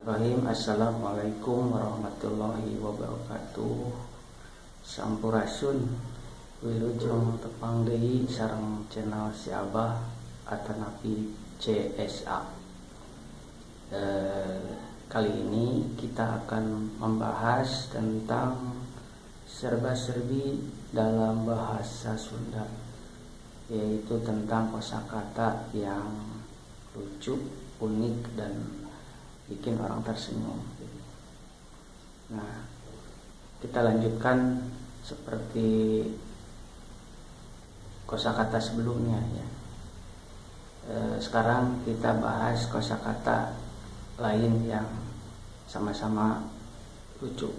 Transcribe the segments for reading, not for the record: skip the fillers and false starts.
Assalamualaikum warahmatullahi wabarakatuh. Sampurasun wilujeng tepang deui sareng channel si Abah atanapi CSA. Kali ini kita akan membahas tentang serba-serbi dalam bahasa Sunda, yaitu tentang kosakata yang lucu, unik, dan bikin orang tersenyum. Nah, kita lanjutkan seperti kosakata sebelumnya ya. Sekarang kita bahas kosakata lain yang sama-sama lucu.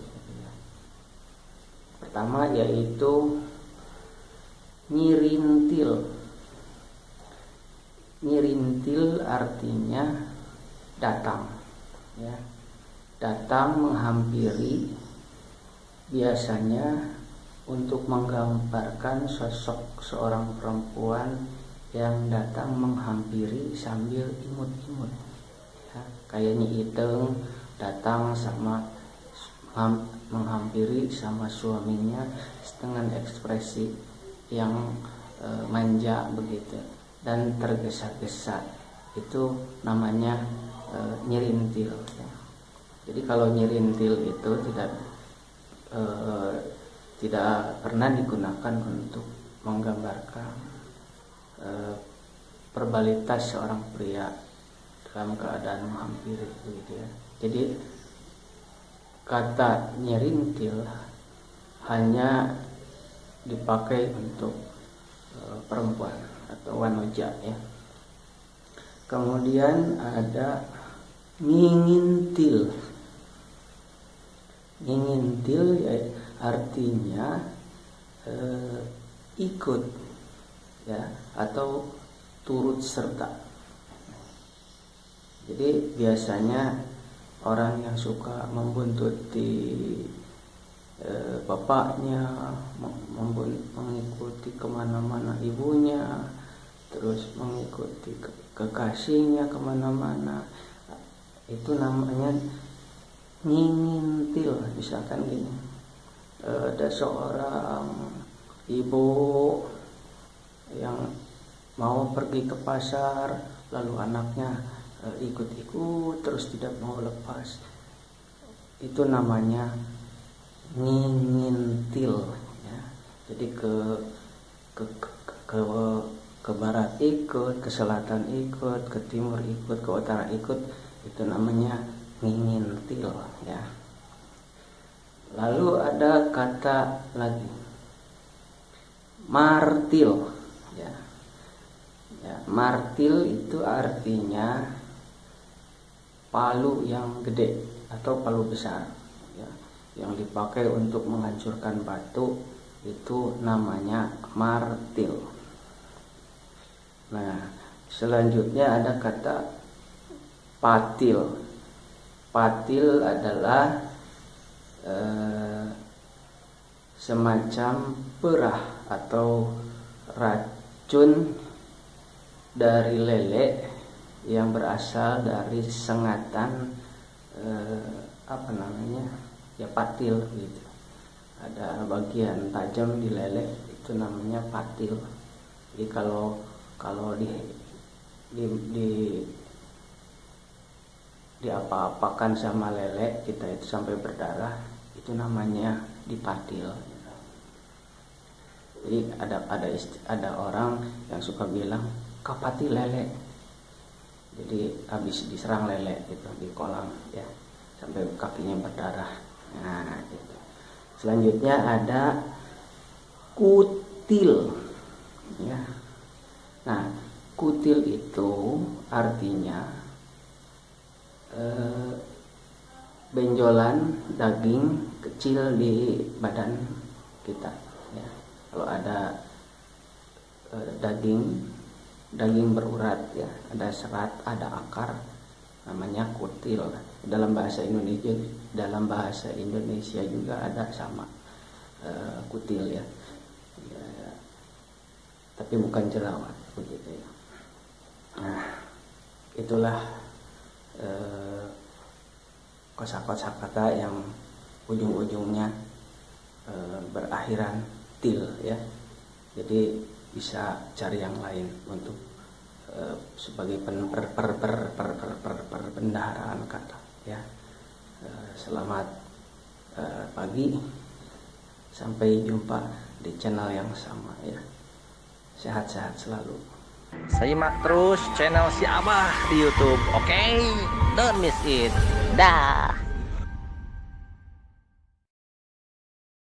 Pertama yaitu nyirintil. Nyirintil artinya datang. Ya, datang menghampiri, biasanya untuk menggambarkan sosok seorang perempuan yang datang menghampiri sambil imut-imut, ya, kayak Nyi Iteng datang menghampiri sama suaminya dengan ekspresi yang manja begitu dan tergesa-gesa, itu namanya nyirintil ya. Jadi kalau nyirintil itu tidak pernah digunakan untuk menggambarkan verbalitas seorang pria dalam keadaan menghampiri gitu ya. Jadi kata nyirintil hanya dipakai untuk perempuan atau wanoja ya. Kemudian ada ngingintil. Ngingintil ya, artinya ikut ya, atau turut serta. Jadi biasanya orang yang suka membuntuti bapaknya, mengikuti kemana-mana ibunya, terus mengikuti kekasihnya kemana-mana, itu namanya ngingintil. Misalkan gini, ada seorang ibu yang mau pergi ke pasar, lalu anaknya ikut-ikut terus tidak mau lepas, itu namanya ngingintil ya. Jadi ke barat ikut, ke selatan ikut, ke timur ikut, ke utara ikut, itu namanya ngingintil ya. Lalu ada kata lagi martil ya. Ya, martil itu artinya palu yang gede atau palu besar ya, yang dipakai untuk menghancurkan batu, itu namanya martil. Nah, selanjutnya ada kata patil. Patil adalah semacam perah atau racun dari lele yang berasal dari sengatan ya patil gitu. Ada bagian tajam di lele, itu namanya patil. Jadi kalau di apa-apakan sama lele kita itu sampai berdarah, itu namanya dipatil. Jadi ada orang yang suka bilang kapati lele, jadi habis diserang lele gitu di kolam ya, sampai kakinya berdarah. Nah gitu. Selanjutnya ada kutil ya. Nah, kutil itu artinya benjolan daging kecil di badan kita ya. Kalau ada daging berurat ya, ada serat, ada akar, namanya kutil. Dalam bahasa Indonesia juga ada sama kutil ya. Tapi bukan jerawat begitu ya. Nah, itulah kosakata yang ujung-ujungnya berakhiran til ya. Jadi bisa cari yang lain untuk sebagai perbendaharaan kata ya. Selamat pagi, sampai jumpa di channel yang sama ya. Sehat-sehat selalu. Simak terus channel si Abah di YouTube. Oke, don't miss it. Dah.